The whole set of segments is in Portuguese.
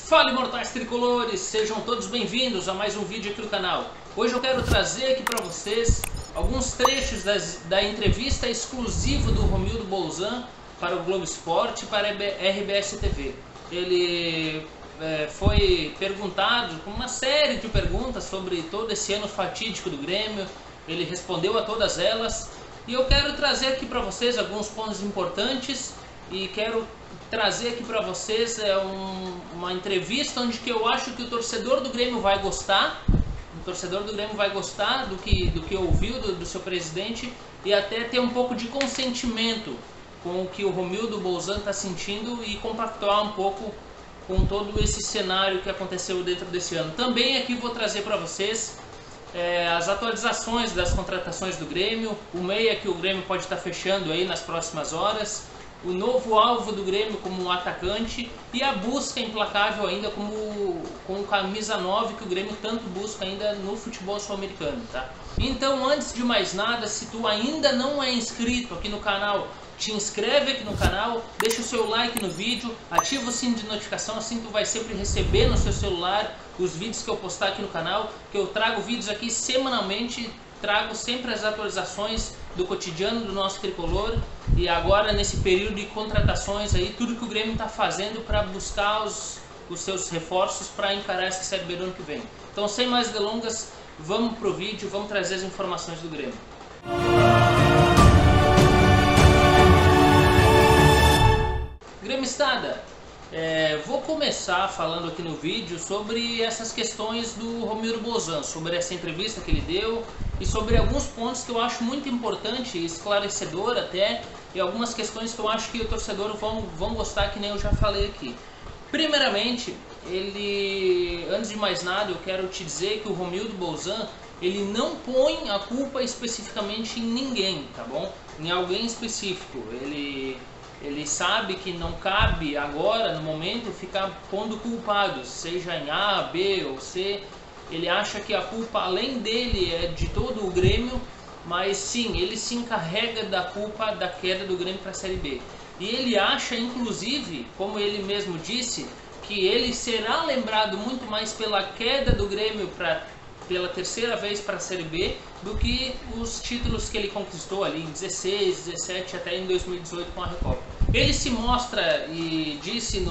Fala, imortais tricolores, sejam todos bem-vindos a mais um vídeo aqui no canal. Hoje eu quero trazer aqui para vocês alguns trechos da entrevista exclusiva do Romildo Bolzan para o Globo Esporte e para a RBS TV. Ele foi perguntado com uma série de perguntas sobre todo esse ano fatídico do Grêmio. Ele respondeu a todas elas e eu quero trazer aqui para vocês alguns pontos importantes e quero trazer aqui para vocês uma entrevista onde que eu acho que o torcedor do Grêmio vai gostar. O torcedor do Grêmio vai gostar do que ouviu do seu presidente e até ter um pouco de consentimento com o que o Romildo Bolzan está sentindo e compactuar um pouco com todo esse cenário que aconteceu dentro desse ano. Também aqui vou trazer para vocês as atualizações das contratações do Grêmio, o meia que o Grêmio pode estar fechando aí nas próximas horas, o novo alvo do Grêmio como um atacante e a busca implacável ainda com o camisa 9 que o Grêmio tanto busca ainda no futebol sul-americano, tá? Então, antes de mais nada, se tu ainda não é inscrito aqui no canal, te inscreve aqui no canal, deixa o seu like no vídeo, ativa o sino de notificação, assim tu vai sempre receber no seu celular os vídeos que eu postar aqui no canal, que eu trago vídeos aqui semanalmente, trago sempre as atualizações do cotidiano do nosso tricolor e agora nesse período de contratações aí, tudo que o Grêmio está fazendo para buscar os seus reforços para encarar essa Série B do ano que vem. Então, sem mais delongas, vamos pro vídeo, vamos trazer as informações do Grêmio. Gremistada, vou começar falando aqui no vídeo sobre essas questões do Romildo Bolzan, sobre essa entrevista que ele deu e sobre alguns pontos que eu acho muito importante, esclarecedor até, e algumas questões que eu acho que o torcedor vão gostar, que nem eu já falei aqui. Primeiramente, antes de mais nada, eu quero te dizer que o Romildo Bolzan, ele não põe a culpa especificamente em ninguém, tá bom? Em alguém específico. Ele sabe que não cabe agora, no momento, ficar pondo culpados, seja em A, B ou C. Ele acha que a culpa, além dele, é de todo o Grêmio, mas sim, ele se encarrega da culpa da queda do Grêmio para a Série B. E ele acha, inclusive, como ele mesmo disse, que ele será lembrado muito mais pela queda do Grêmio pela terceira vez para a Série B do que os títulos que ele conquistou ali em 16, 17 até em 2018 com a Recopa. Ele se mostra e disse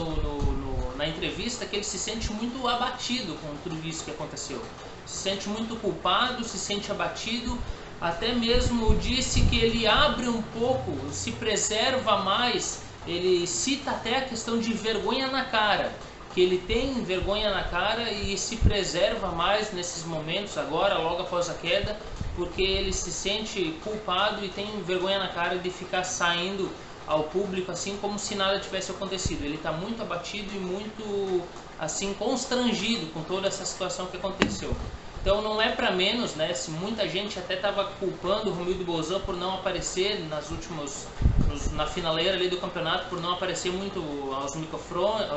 na entrevista que ele se sente muito abatido com tudo isso que aconteceu. Se sente muito culpado, se sente abatido, até mesmo disse que ele abre um pouco, se preserva mais, ele cita até a questão de vergonha na cara, que ele tem vergonha na cara e se preserva mais nesses momentos agora, logo após a queda, porque ele se sente culpado e tem vergonha na cara de ficar saindo ao público assim como se nada tivesse acontecido. Ele está muito abatido e muito assim constrangido com toda essa situação que aconteceu. Então não é para menos, né? Se muita gente até estava culpando o Romildo Bolzan por não aparecer na finaleira ali do campeonato, por não aparecer muito aos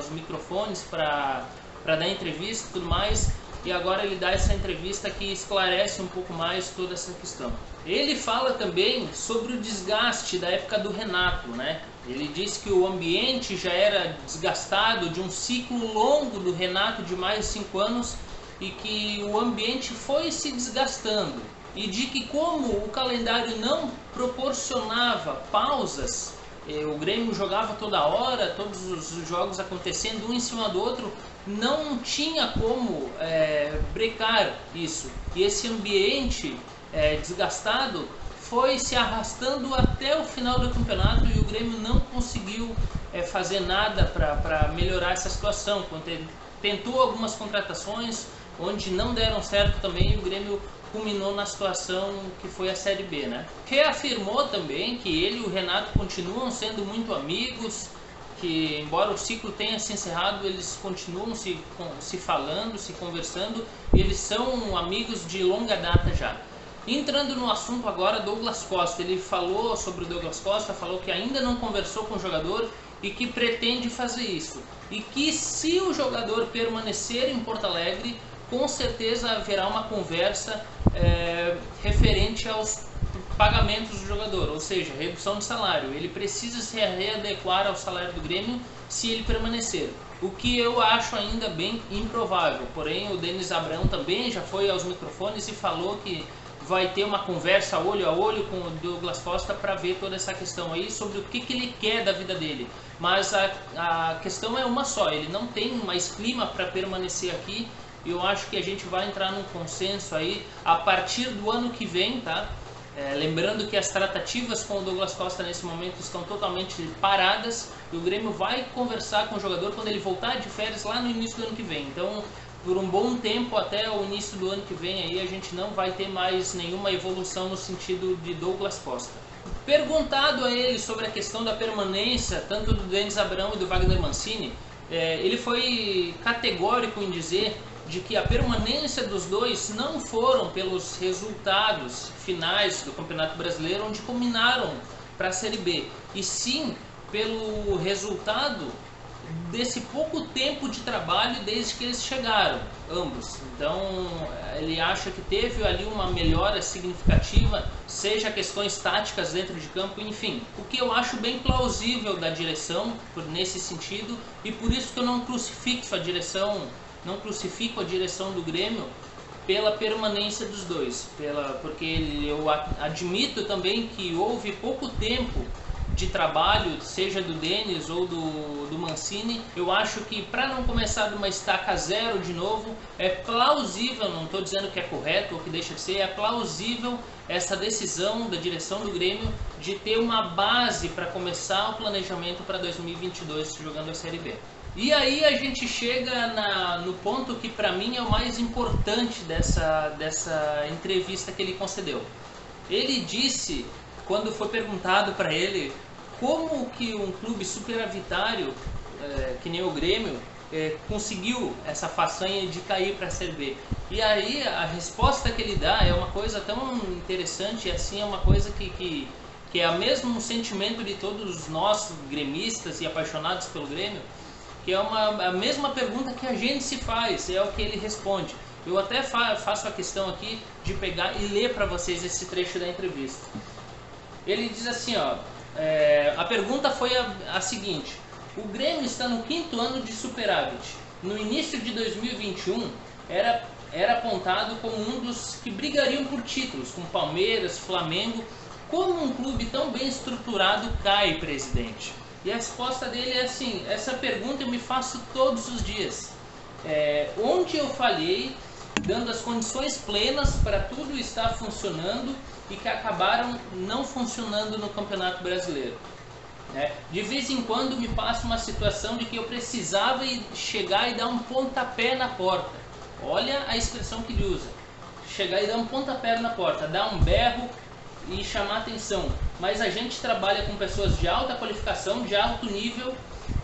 microfones para dar entrevista e tudo mais. E agora ele dá essa entrevista que esclarece um pouco mais toda essa questão. Ele fala também sobre o desgaste da época do Renato, né? Ele diz que o ambiente já era desgastado de um ciclo longo do Renato de mais de 5 anos e que o ambiente foi se desgastando. E de que como o calendário não proporcionava pausas, o Grêmio jogava toda hora, todos os jogos acontecendo um em cima do outro, não tinha como brecar isso. E esse ambiente desgastado foi se arrastando até o final do campeonato e o Grêmio não conseguiu fazer nada para melhorar essa situação. Tentou algumas contratações onde não deram certo também e o Grêmio culminou na situação que foi a Série B, né? Reafirmou também que ele e o Renato continuam sendo muito amigos, que embora o ciclo tenha se encerrado, eles continuam se falando, se conversando, e eles são amigos de longa data já. Entrando no assunto agora, Douglas Costa, ele falou sobre o Douglas Costa, falou que ainda não conversou com o jogador e que pretende fazer isso. E que se o jogador permanecer em Porto Alegre, com certeza haverá uma conversa referente aos pagamentos do jogador, ou seja, redução de salário. Ele precisa se readequar ao salário do Grêmio se ele permanecer. o que eu acho ainda bem improvável. Porém, o Denis Abrão também já foi aos microfones e falou que vai ter uma conversa olho a olho com o Douglas Costa para ver toda essa questão aí sobre o que ele quer da vida dele. Mas a questão é uma só, ele não tem mais clima para permanecer aqui. E eu acho que a gente vai entrar num consenso aí a partir do ano que vem, tá? Lembrando que as tratativas com o Douglas Costa nesse momento estão totalmente paradas e o Grêmio vai conversar com o jogador quando ele voltar de férias lá no início do ano que vem. Então, por um bom tempo, até o início do ano que vem, aí a gente não vai ter mais nenhuma evolução no sentido de Douglas Costa. Perguntado a ele sobre a questão da permanência, tanto do Denis Abrão e do Wagner Mancini, ele foi categórico em dizer de que a permanência dos dois não foram pelos resultados finais do Campeonato Brasileiro, onde culminaram para a Série B, e sim pelo resultado desse pouco tempo de trabalho desde que eles chegaram, ambos. Então ele acha que teve ali uma melhora significativa, seja questões táticas dentro de campo, enfim. O que eu acho bem plausível da direção nesse sentido, e por isso que eu não crucifico a direção do Grêmio pela permanência dos dois, porque eu admito também que houve pouco tempo de trabalho, seja do Denis ou do Mancini. Eu acho que para não começar de uma estaca zero de novo, é plausível, não estou dizendo que é correto ou que deixa de ser, é plausível essa decisão da direção do Grêmio de ter uma base para começar o planejamento para 2022 jogando a Série B. E aí a gente chega no ponto que para mim é o mais importante dessa entrevista que ele concedeu. Ele disse, quando foi perguntado para ele como que um clube superavitário, que nem o Grêmio, conseguiu essa façanha de cair para a Série B. E aí a resposta que ele dá é uma coisa tão interessante, e assim é uma coisa que é o mesmo sentimento de todos nós gremistas e apaixonados pelo Grêmio, que é a mesma pergunta que a gente se faz, é o que ele responde. Eu até faço a questão aqui de pegar e ler para vocês esse trecho da entrevista. Ele diz assim, ó, a pergunta foi a seguinte: o Grêmio está no 5º ano de superávit. No início de 2021 era apontado como um dos que brigariam por títulos, com Palmeiras, Flamengo. Como um clube tão bem estruturado cai, presidente? E a resposta dele é assim: essa pergunta eu me faço todos os dias. Onde eu falhei, dando as condições plenas para tudo estar funcionando e que acabaram não funcionando no Campeonato Brasileiro. De vez em quando me passa uma situação de que eu precisava chegar e dar um pontapé na porta. Olha a expressão que ele usa: chegar e dar um pontapé na porta, dar um berro e chamar atenção. Mas a gente trabalha com pessoas de alta qualificação, de alto nível,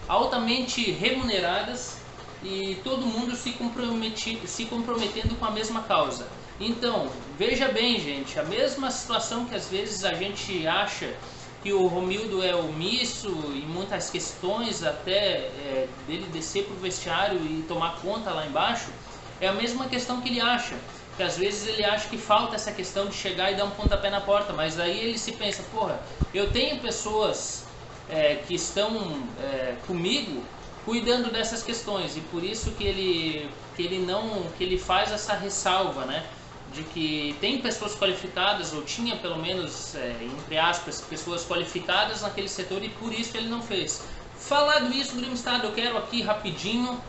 altamente remuneradas, e todo mundo se comprometendo com a mesma causa. Então, veja bem, gente, a mesma situação que às vezes a gente acha que o Romildo é omisso em muitas questões, até dele descer para o vestiário e tomar conta lá embaixo, é a mesma questão que ele acha. Que às vezes ele acha que falta essa questão de chegar e dar um pontapé na porta, mas aí ele se pensa, porra, eu tenho pessoas que estão comigo cuidando dessas questões, e por isso que ele faz essa ressalva, né, de que tem pessoas qualificadas, ou tinha pelo menos, entre aspas, pessoas qualificadas naquele setor, e por isso ele não fez. Falado isso, Grêmio Estado, eu quero aqui rapidinho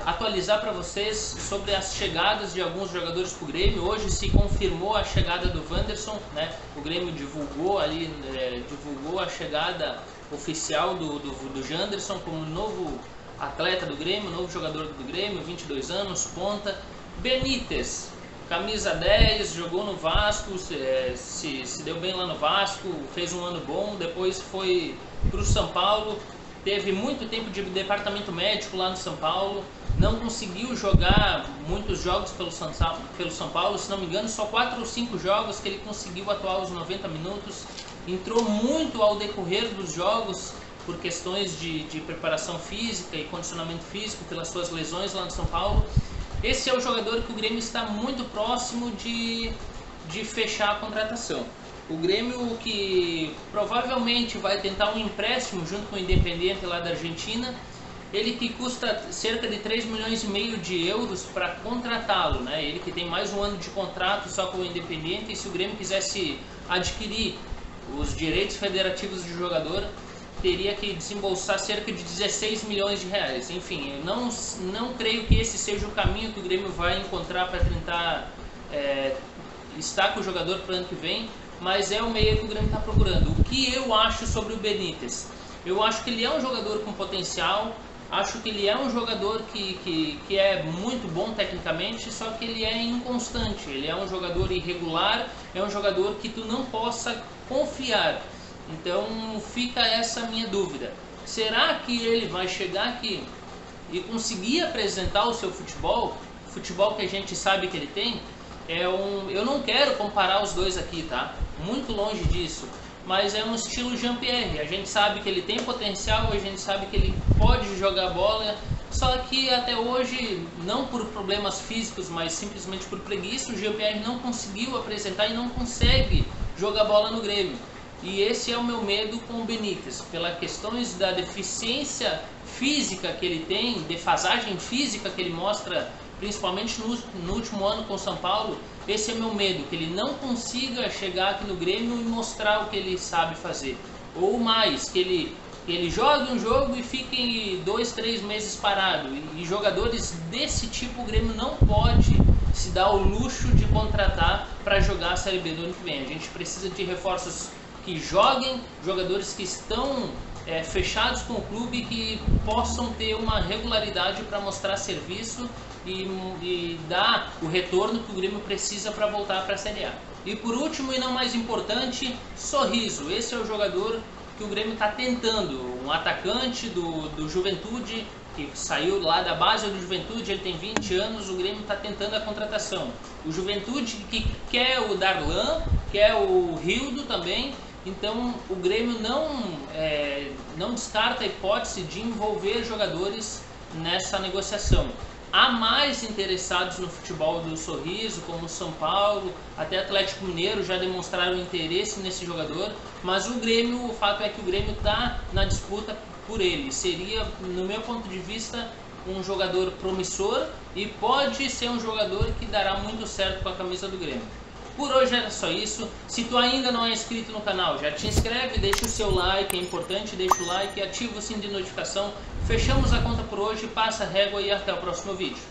atualizar para vocês sobre as chegadas de alguns jogadores para o Grêmio. Hoje se confirmou a chegada do Wanderson, né? O Grêmio divulgou a chegada oficial do Janderson como novo atleta do Grêmio, novo jogador do Grêmio, 22 anos, ponta. Benítez, camisa 10, jogou no Vasco, se deu bem lá no Vasco, fez um ano bom, depois foi para o São Paulo. Teve muito tempo de departamento médico lá no São Paulo, não conseguiu jogar muitos jogos pelo São Paulo, se não me engano, só 4 ou 5 jogos que ele conseguiu atuar os 90 minutos. Entrou muito ao decorrer dos jogos por questões de preparação física e condicionamento físico pelas suas lesões lá no São Paulo. Esse é o jogador que o Grêmio está muito próximo de fechar a contratação. O Grêmio, que provavelmente vai tentar um empréstimo junto com o Independiente lá da Argentina, Ele que custa cerca de 3 milhões e meio de euros para contratá-lo, né? Ele que tem mais um ano de contrato só com o Independiente, e se o Grêmio quisesse adquirir os direitos federativos do jogador, teria que desembolsar cerca de 16 milhões de reais. Enfim, eu não creio que esse seja o caminho que o Grêmio vai encontrar para tentar estar com o jogador para o ano que vem, mas é o meio que o Grêmio está procurando. O que eu acho sobre o Benítez? Eu acho que ele é um jogador com potencial, acho que ele é um jogador que é muito bom tecnicamente, só que ele é inconstante, ele é um jogador irregular, é um jogador que tu não possa confiar. Então fica essa minha dúvida. Será que ele vai chegar aqui e conseguir apresentar o seu futebol, o futebol que a gente sabe que ele tem? Eu não quero comparar os dois aqui, tá? Muito longe disso. Mas é um estilo Jean-Pierre. A gente sabe que ele tem potencial, a gente sabe que ele pode jogar bola, só que até hoje, não por problemas físicos, mas simplesmente por preguiça, o Jean-Pierre não conseguiu apresentar e não consegue jogar bola no Grêmio. E esse é o meu medo com o Benítez, pelas questões da deficiência física que ele tem, defasagem física que ele mostra, principalmente no último ano com o São Paulo. Esse é meu medo, que ele não consiga chegar aqui no Grêmio e mostrar o que ele sabe fazer. Ou mais, que ele jogue um jogo e fique 2, 3 meses parado. E jogadores desse tipo o Grêmio não pode se dar o luxo de contratar para jogar a Série B do ano que vem. A gente precisa de reforços que joguem, jogadores que estão fechados com o clube, que possam ter uma regularidade para mostrar serviço e dar o retorno que o Grêmio precisa para voltar para a Série A. E por último, e não mais importante, Sorriso. Esse é o jogador que o Grêmio está tentando, um atacante do Juventude, que saiu lá da base do Juventude, ele tem 20 anos, o Grêmio está tentando a contratação. O Juventude que quer o Darlan, quer o Rildo também. Então o Grêmio não descarta a hipótese de envolver jogadores nessa negociação. Há mais interessados no futebol do Sorriso, como São Paulo, até Atlético Mineiro já demonstraram interesse nesse jogador, mas o fato é que o Grêmio está na disputa por ele. Seria, no meu ponto de vista, um jogador promissor e pode ser um jogador que dará muito certo com a camisa do Grêmio. Por hoje era só isso. Se tu ainda não é inscrito no canal, já te inscreve, deixa o seu like, é importante, deixa o like e ativa o sininho de notificação. Fechamos a conta por hoje, passa a régua e até o próximo vídeo.